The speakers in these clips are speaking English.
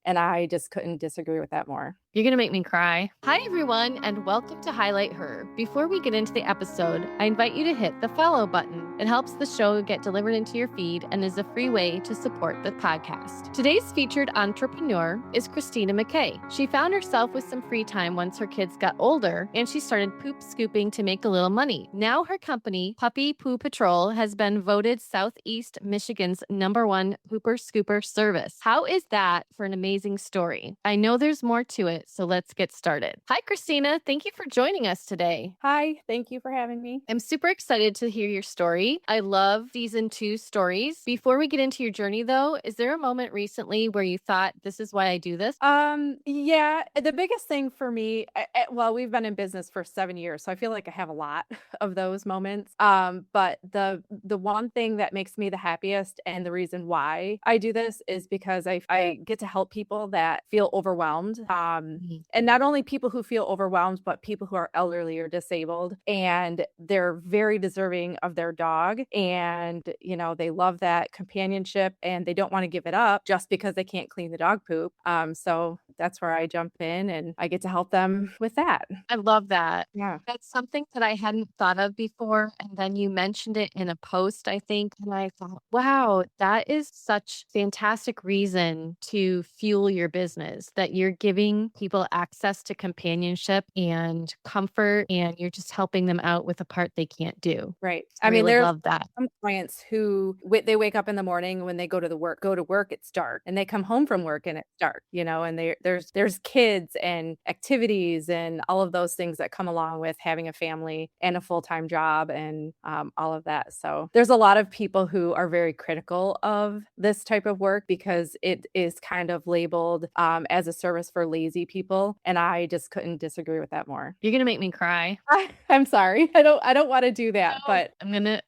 And I just couldn't disagree with that more. You're going to make me cry. Hi, everyone, and welcome to Highlight Her. Before we get into the episode, I invite you to hit the follow button. It helps the show get delivered into your feed and is a free way to support the podcast. Today's featured entrepreneur is Christina McKay. She found herself with some free time once her kids got older, and she started poop scooping to make a little money. Now her company, Puppy Poo Patrol, has been voted Southeast Michigan's #1 pooper scooper service. How is that for an amazing story? I know there's more to it, so let's get started. Hi, Christina. Thank you for joining us today. Hi, thank you for having me. I'm super excited to hear your story. I love season 2 stories. Before we get into your journey, though, is there a moment recently where you thought, this is why I do this? Yeah, the biggest thing for me, well, we've been in business for 7 years, so I feel like I have a lot of those moments. But the one thing that makes me the happiest and the reason why I do this is because I get to help people that feel overwhelmed. And not only people who feel overwhelmed, but people who are elderly or disabled, and they're very deserving of their dog. And, they love that companionship and they don't want to give it up just because they can't clean the dog poop. So that's where I jump in and I get to help them with that. I love that. Yeah. That's something that I hadn't thought of before. And then you mentioned it in a post, I think. And I thought, wow, that is such fantastic reason to fuel your business, that you're giving people access to companionship and comfort, and you're just helping them out with a part they can't do. Right. I really there's love that. some clients who they wake up in the morning when they go to work, it's dark, and they come home from work and it's dark, and there's kids and activities and all of those things that come along with having a family and a full-time job and all of that. So there's a lot of people who are very critical of this type of work because it is kind of labeled as a service for lazy people. And I just couldn't disagree with that more. You're going to make me cry. I'm sorry. I don't want to do that, but I'm going to,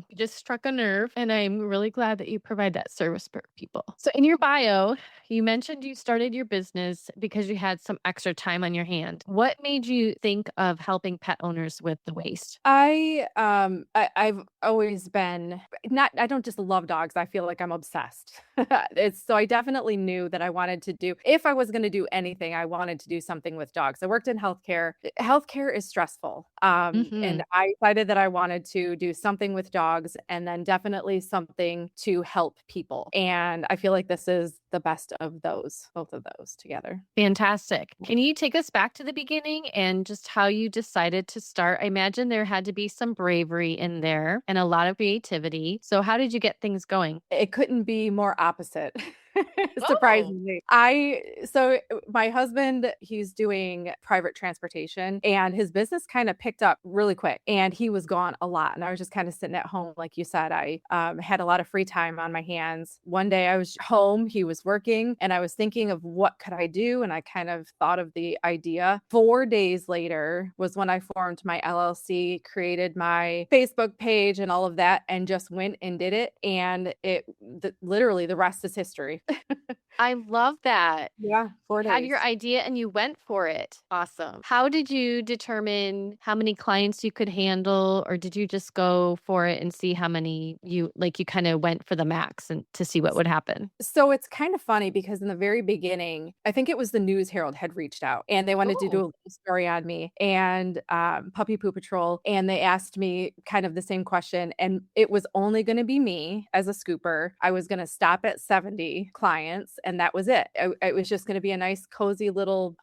you just struck a nerve, and I'm really glad that you provide that service for people. So in your bio, you mentioned you started your business because you had some extra time on your hand. What made you think of helping pet owners with the waste? I've always been I don't just love dogs. I feel like I'm obsessed. So I definitely knew that I wanted to do, if I was going to do anything, I wanted to do something with dogs. I worked in healthcare. Healthcare is stressful. And I decided that I wanted to do something with dogs and then definitely something to help people. And I feel like this is the best of those, both of those together. Fantastic. Can you take us back to the beginning and just how you decided to start? I imagine there had to be some bravery in there and a lot of creativity. So how did you get things going? It couldn't be more opposite. Surprisingly. So my husband, he's doing private transportation and his business kind of picked up really quick and he was gone a lot. And I was just kind of sitting at home. Like you said, I had a lot of free time on my hands. One day I was home, he was working, and I was thinking of what could I do? And I kind of thought of the idea. 4 days later was when I formed my LLC, created my Facebook page and all of that, and just went and did it. And literally the rest is history. I love that. Yeah, 4 days. Had your idea and you went for it. Awesome. How did you determine how many clients you could handle, or did you just go for it and see how many you kind of went for the max and to see what would happen? So it's kind of funny because in the very beginning, I think it was the News Herald had reached out and they wanted to do a little story on me and Puppy Poo Patrol. And they asked me kind of the same question. And it was only going to be me as a scooper. I was going to stop at 70 clients and that was it. It was just going to be a nice, cozy little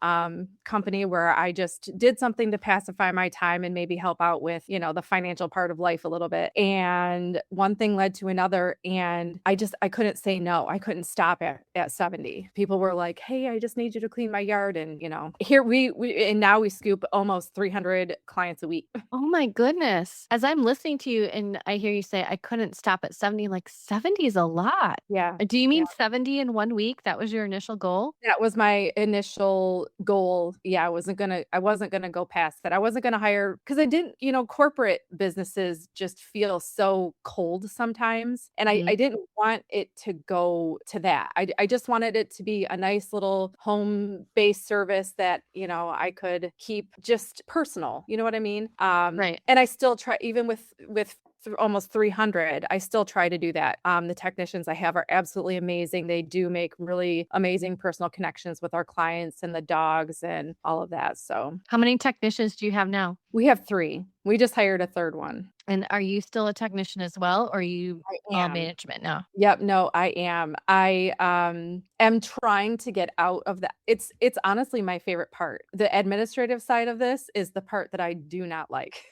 company where I just did something to pacify my time and maybe help out with, the financial part of life a little bit. And one thing led to another. And I couldn't say no. I couldn't stop at 70. People were like, hey, I just need you to clean my yard. And, here and now we scoop almost 300 clients a week. Oh my goodness. As I'm listening to you and I hear you say, I couldn't stop at 70, like 70 is a lot. Yeah. Do you mean 70 in 1 week? That was your initial goal? That was my initial goal. Yeah. I wasn't going to go past that. I wasn't going to hire because I didn't, corporate businesses just feel so cold sometimes. And I didn't want it to go to that. I just wanted it to be a nice little home-based service that, I could keep just personal. You know what I mean? Right. And I still try, even with almost 300, I still try to do that. The technicians I have are absolutely amazing. They do make really amazing personal connections with our clients and the dogs and all of that. So How many technicians do you have now? we have 3. We just hired a 3rd one. And are you still a technician as well, or are you I all am. management now? Yep, no, I am. I am trying to get out of that. It's honestly my favorite part. The administrative side of this is the part that I do not like.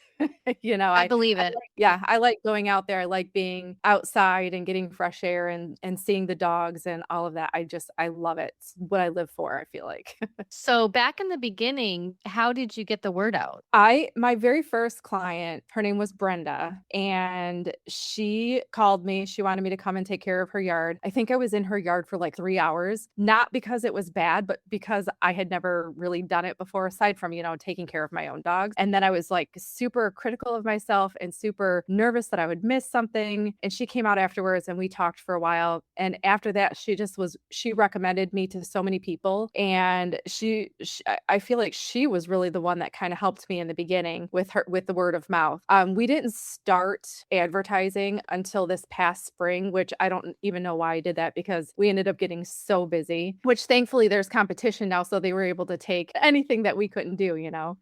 You know, I believe it. yeah, I like going out there. I like being outside and getting fresh air and seeing the dogs and all of that. I love it. It's what I live for, I feel like. So back in the beginning, how did you get the word out? My very first client, her name was Brenda, and she called me. She wanted me to come and take care of her yard. I think I was in her yard for like 3 hours, not because it was bad, but because I had never really done it before, aside from, taking care of my own dogs. And then I was like super critical of myself and super nervous that I would miss something. And she came out afterwards and we talked for a while. And after that, she recommended me to so many people. And I feel like she was really the one that kind of helped me in the beginning with the word of mouth. We didn't start advertising until this past spring, which I don't even know why I did that because we ended up getting so busy, which thankfully there's competition now. So they were able to take anything that we couldn't do.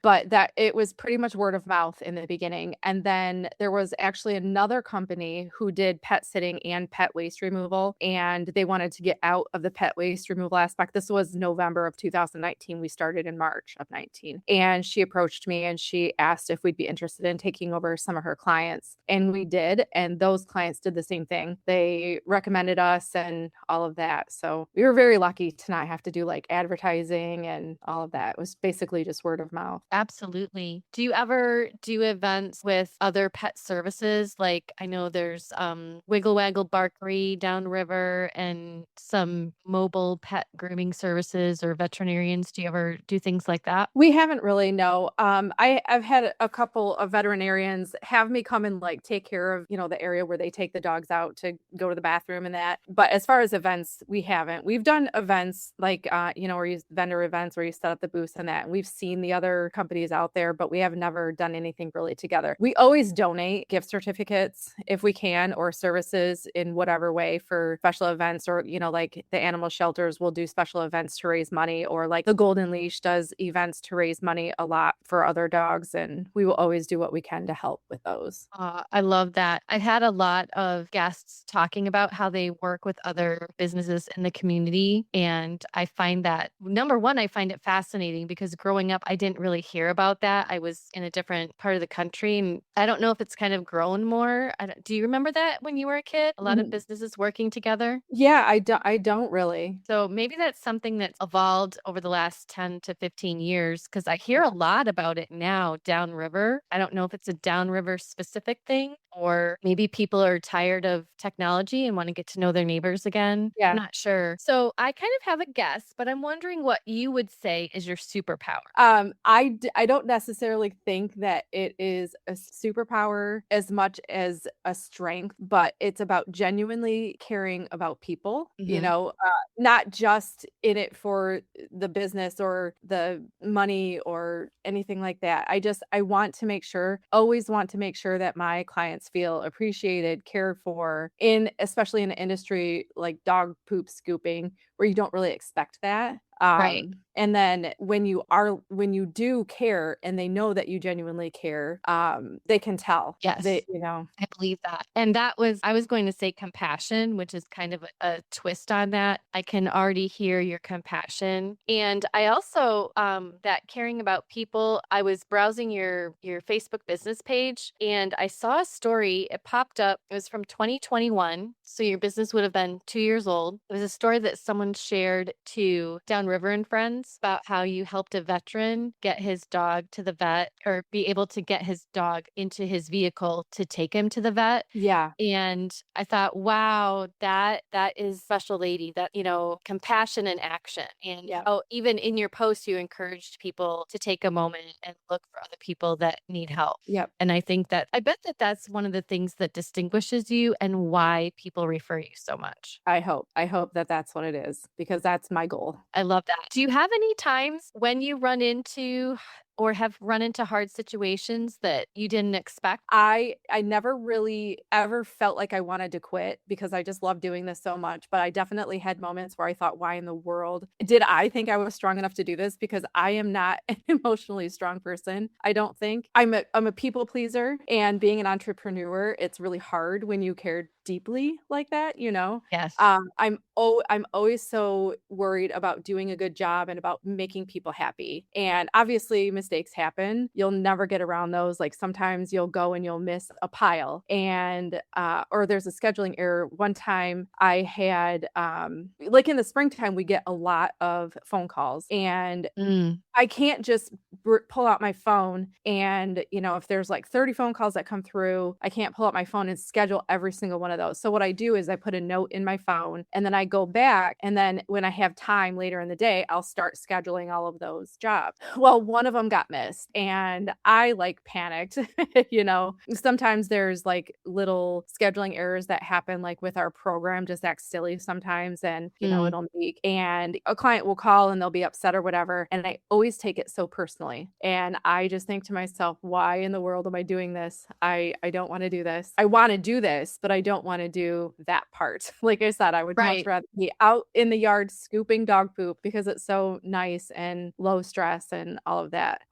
But that it was pretty much word of mouth in the beginning. And then there was actually another company who did pet sitting and pet waste removal, and they wanted to get out of the pet waste removal aspect. This was November of 2019. We started in March of 19. And she approached me and she asked if we'd be interested in taking over some of her clients. And we did. And those clients did the same thing. They recommended us and all of that. So we were very lucky to not have to do like advertising and all of that. It was basically just word of mouth. Absolutely. Do you ever do events with other pet services? Like I know there's Wiggle Waggle Barkery downriver and some mobile pet grooming services or veterinarians. Do you ever do things like that? We haven't really, no. I've had a couple of veterinarians have me come and like take care of, the area where they take the dogs out to go to the bathroom and that. But as far as events, we haven't. We've done events like, where you vendor events where you set up the booths and that. And we've seen the other companies out there, but we have never done anything really together. We always donate gift certificates if we can, or services in whatever way for special events, or, like the animal shelters will do special events to raise money, or like the Golden Leash does events to raise money a lot for other dogs. And we will always do what we can to help with those. I love that. I've had a lot of guests talking about how they work with other businesses in the community. And I find that, number one, I find it fascinating because growing up, I didn't really hear about that. I was in a different part of the country. And I don't know if it's kind of grown more. Do you remember that when you were a kid? A lot of businesses working together? Yeah, I don't really. So maybe that's something that's evolved over the last 10 to 15 years because I hear a lot about it now downriver. I don't know if it's a downriver specific thing or maybe people are tired of technology and want to get to know their neighbors again. I'm Yeah. not sure. So I kind of have a guess, but I'm wondering what you would say is your superpower. I don't necessarily think that it is a superpower as much as a strength, but it's about genuinely caring about people, not just in it for the business or the money or anything like that. I want to make sure, always want to make sure that my clients feel appreciated, cared for, especially in an industry like dog poop scooping, where you don't really expect that. Right. And then when you do care and they know that you genuinely care, they can tell. Yes. I believe that. And I was going to say compassion, which is kind of a twist on that. I can already hear your compassion. And I also, that caring about people, I was browsing your Facebook business page and I saw a story. It popped up. It was from 2021. So your business would have been 2 years old. It was a story that someone shared to Downriver and Friends about how you helped a veteran get his dog to the vet or be able to get his dog into his vehicle to take him to the vet. Yeah. And I thought, wow, that is special lady, that, compassion and action. And Yeah. even in your post, you encouraged people to take a moment and look for other people that need help. Yep. And I bet that that's one of the things that distinguishes you and why people refer you so much. I hope that that's what it is, because that's my goal. I love that. Do you have any times when you run into or have run into hard situations that you didn't expect? I never really ever felt like I wanted to quit because I just love doing this so much, but I definitely had moments where I thought, "Why in the world did I think I was strong enough to do this?" Because I am not an emotionally strong person, I don't think. I'm a people pleaser, and being an entrepreneur, it's really hard when you care deeply like that, you know? Yes. I'm always so worried about doing a good job and about making people happy. And obviously mistakes happen. You'll never get around those. Like sometimes you'll go and you'll miss a pile and or there's a scheduling error. One time I had like in the springtime we get a lot of phone calls and Mm, I can't just pull out my phone and, you know, if there's like 30 phone calls that come through, I can't pull out my phone and schedule every single one of those. So what I do is I put a note in my phone and then I go back and then when I have time later in the day, I'll start scheduling all of those jobs. Well, one of them got missed and I like panicked, you know. Sometimes there's like little scheduling errors that happen like with our program just act silly sometimes and, you know, mm. it'll make and a client will call and they'll be upset or whatever and I always take it so personally. And I just think to myself, why in the world am I doing this? I don't want to do this. I want to do this, but I don't want to do that part. Like I said, I would much Right. rather be out in the yard scooping dog poop because it's so nice and low stress and all of that.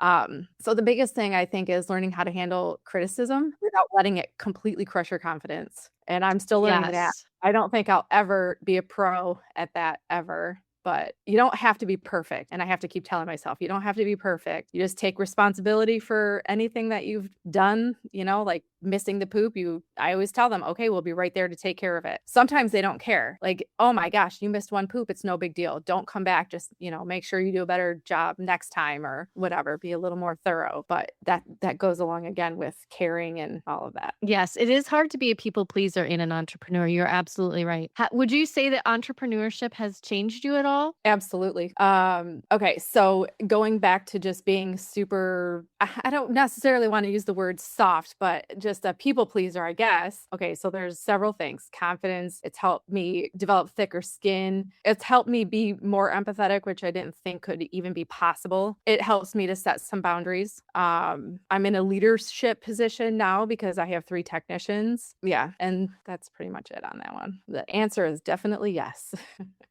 So the biggest thing I think is learning how to handle criticism without letting it completely crush your confidence. And I'm still learning that. Yes. I don't think I'll ever be a pro at that ever. But you don't have to be perfect, and I have to keep telling myself, "You don't have to be perfect. You just take responsibility for anything that you've done," you know, like missing the poop, I always tell them, "Okay, we'll be right there to take care of it." Sometimes they don't care. Like, "Oh my gosh, you missed one poop, it's no big deal. Don't come back, just, you know, make sure you do a better job next time," or whatever, be a little more thorough. But that goes along again with caring and all of that. Yes, it is hard to be a people pleaser in an entrepreneur. You're absolutely right. Would you say that entrepreneurship has changed you at all? Absolutely. Okay, so going back to just being super I don't necessarily want to use the word soft, but just a people pleaser, I guess. Okay, so there's several things. Confidence, it's helped me develop thicker skin. It's helped me be more empathetic, which I didn't think could even be possible. It helps me to set some boundaries. I'm in a leadership position now because I have 3 technicians. Yeah, and that's pretty much it on that one. The answer is definitely yes.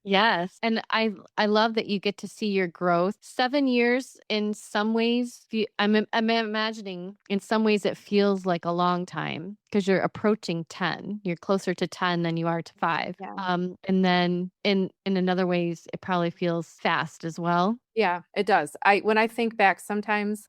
Yes, and I love that you get to see your growth. 7 years in some ways, I'm imagining in some ways it feels like a long time because you're approaching 10. You're closer to 10 than you are to 5. Yeah. And then in another ways, it probably feels fast as well. Yeah, it does. I when I think back sometimes,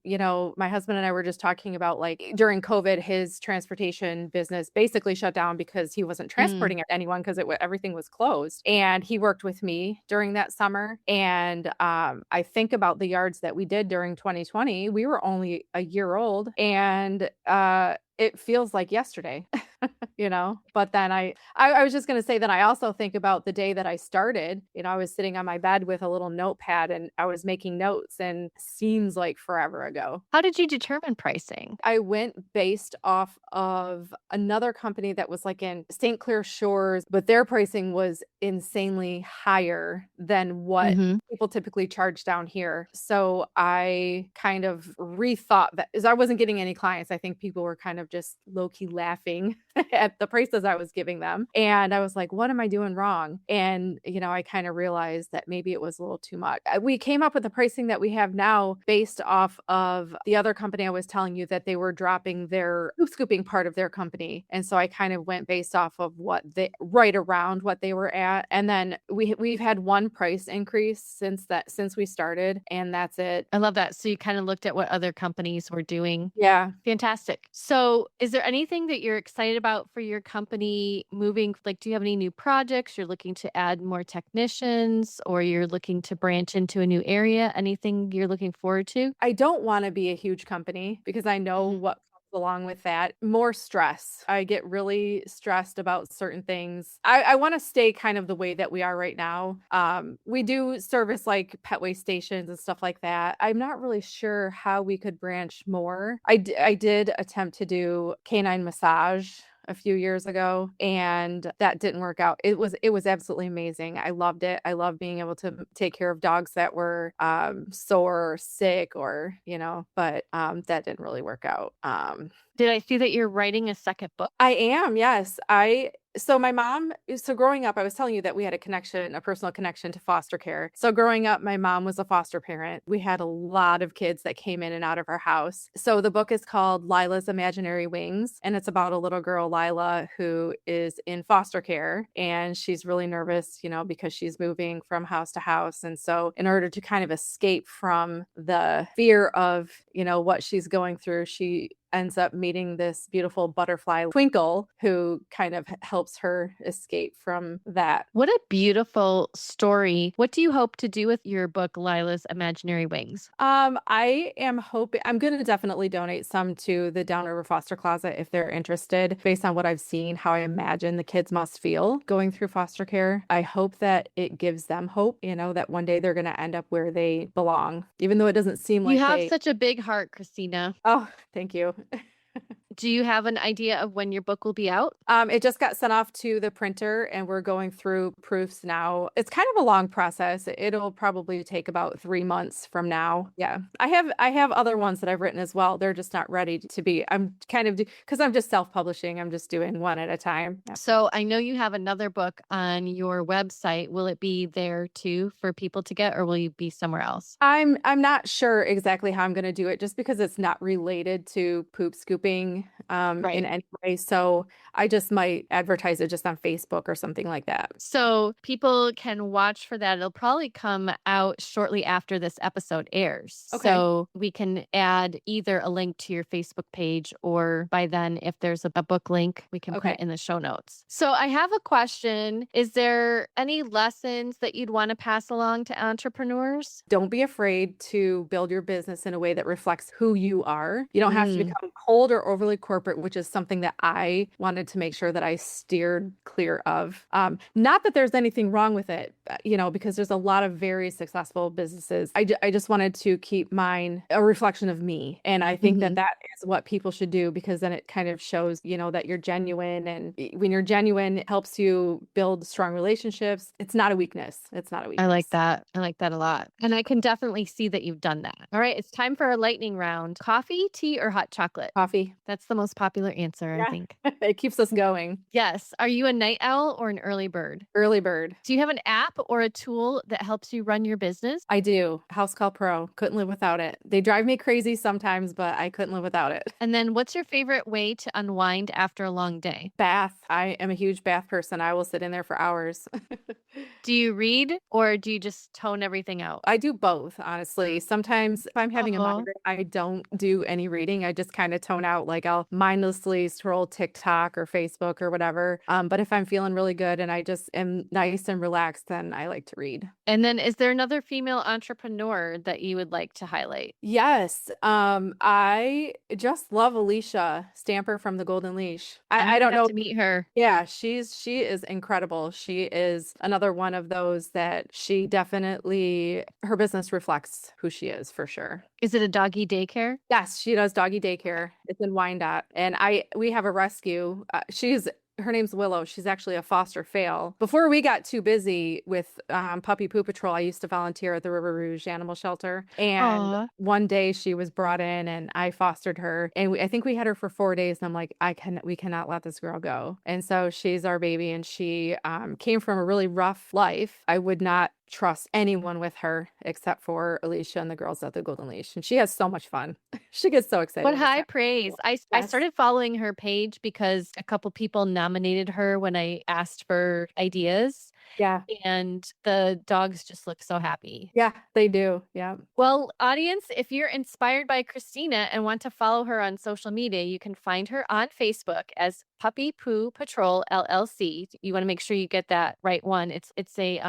you know, my husband and I were just talking about like during COVID, his transportation business basically shut down because he wasn't Mm, transporting anyone because everything was closed. And he worked with me during that summer. And I think about the yards that we did during 2020. We were only a year old, and it feels like yesterday. You know, but then I was just going to say that I also think about the day that I started. You know, I was sitting on my bed with a little notepad and I was making notes and seems like forever ago. how did you determine pricing? I went based off of another company that was like in St. Clair Shores, but their pricing was insanely higher than what Mhm. people typically charge down here. So I kind of rethought that as I wasn't getting any clients. I think people were kind of just low key laughing at the prices I was giving them. And I was like, what am I doing wrong? And, you know, I kind of realized that maybe it was a little too much. We came up with the pricing that we have now based off of the other company I was telling you that they were dropping their hoop scooping part of their company. And so I kind of went based off of what they right around what they were at. And then we've had one price increase since we started, and that's it. I love that. So you kind of looked at what other companies were doing. Yeah. Fantastic. So, is there anything that you're excited about for your company moving? Like, do you have any new projects? You're looking to add more technicians or you're looking to branch into a new area? Anything you're looking forward to? I don't wanna be a huge company because I know Mhm. what comes along with that. More stress. I get really stressed about certain things. I wanna stay kind of the way that we are right now. We do service, like, pet waste stations and stuff like that. I'm not really sure how we could branch more. I did attempt to do canine massage a few years ago, and that didn't work out. It was absolutely amazing. I loved it. I love being able to take care of dogs that were sore or sick or, but that didn't really work out. Did I see that you're writing a second book? I am, yes. My mom, so growing up, I was telling you that we had a personal connection to foster care. So growing up, my mom was a foster parent. We had a lot of kids that came in and out of our house. So the book is called Lila's Imaginary Wings, and it's about a little girl, Lila, who is in foster care, and she's really nervous, because she's moving from house to house. And so in order to kind of escape from the fear of, what she's going through, she ends up meeting this beautiful butterfly, Twinkle, who kind of helps her escape from that. What a beautiful story. What do you hope to do with your book, Lila's Imaginary Wings? I am hoping I'm going to definitely donate some to the Downriver Foster Closet if they're interested, based on what I've seen, how I imagine the kids must feel going through foster care. I hope that it gives them hope, that one day they're going to end up where they belong, even though it doesn't seem like you have such a big heart, Christina. Oh, thank you. Do you have an idea of when your book will be out? It just got sent off to the printer and we're going through proofs now. It's kind of a long process. It'll probably take about 3 months from now. Yeah. I have other ones that I've written as well. They're just not ready to be. I'm kind of, because I'm just self-publishing. I'm just doing one at a time. Yeah. So I know you have another book on your website. Will it be there too for people to get, or will you be somewhere else? I'm not sure exactly how I'm going to do it, just because it's not related to poop scooping Right. in any way. So I just might advertise it just on Facebook or something like that. So people can watch for that. It'll probably come out shortly after this episode airs. Okay. So we can add either a link to your Facebook page, or by then, if there's a book link, we can put it in the show notes. So I have a question. Is there any lessons that you'd want to pass along to entrepreneurs? Don't be afraid to build your business in a way that reflects who you are. You don't have to become cold or overly corporate, which is something that I wanted to make sure that I steered clear of. Not that there's anything wrong with it, because there's a lot of very successful businesses. I just wanted to keep mine a reflection of me. And I think that is what people should do, because then it kind of shows, that you're genuine. And when you're genuine, it helps you build strong relationships. It's not a weakness. It's not a weakness. I like that. I like that a lot. And I can definitely see that you've done that. All right. It's time for a lightning round. Coffee, tea, or hot chocolate? Coffee. That's the most popular answer, I think. It keeps us going. Yes. Are you a night owl or an early bird? Early bird. Do you have an app or a tool that helps you run your business? I do. House Call Pro. Couldn't live without it. They drive me crazy sometimes, but I couldn't live without it. And then what's your favorite way to unwind after a long day? Bath. I am a huge bath person. I will sit in there for hours. Do you read, or do you just tone everything out? I do both, honestly. Sometimes if I'm having a migraine, I don't do any reading. I just kind of tone out. Like I'll mindlessly scroll TikTok or Facebook or whatever. But if I'm feeling really good and I just am nice and relaxed, then I like to read. And then is there another female entrepreneur that you would like to highlight? Yes. I just love Alicia Stamper from the Golden Leash. I don't know. To meet her. Yeah, she is incredible. She is another one of those that she definitely, her business reflects who she is for sure. Is it a doggy daycare? Yes, she does doggy daycare. It's in Wyandotte. And we have a rescue. Her name's Willow. She's actually a foster fail. Before we got too busy with Puppy Poo Patrol, I used to volunteer at the River Rouge Animal Shelter. And one day she was brought in and I fostered her. And I think we had her for 4 days. And I'm like, we cannot let this girl go. And so she's our baby. And she came from a really rough life. I would not trust anyone with her except for Alicia and the girls at the Golden Leash. And she has so much fun. She gets so excited. What high praise. I started following her page because a couple people nominated her when I asked for ideas. Yeah. And the dogs just look so happy. Yeah, they do. Yeah. Well, audience, if you're inspired by Christina and want to follow her on social media, you can find her on Facebook as Puppy Poo Patrol LLC. You want to make sure you get that right one. It's a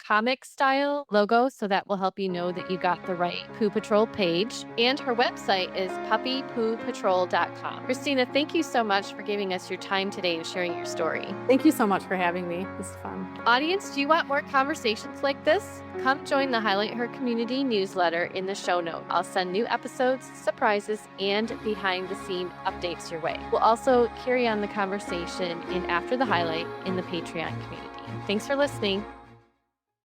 comic style logo, so that will help you know that you got the right Poo Patrol page. And her website is puppypoopatrol.com. Christina, thank you so much for giving us your time today and sharing your story. Thank you so much for having me. This is fun. Audience, do you want more conversations like this? Come join the Highlight Her community newsletter in the show note. I'll send new episodes, surprises, and behind-the-scene updates your way. We'll also carry on the conversation in After the Highlight in the Patreon community. Thanks for listening.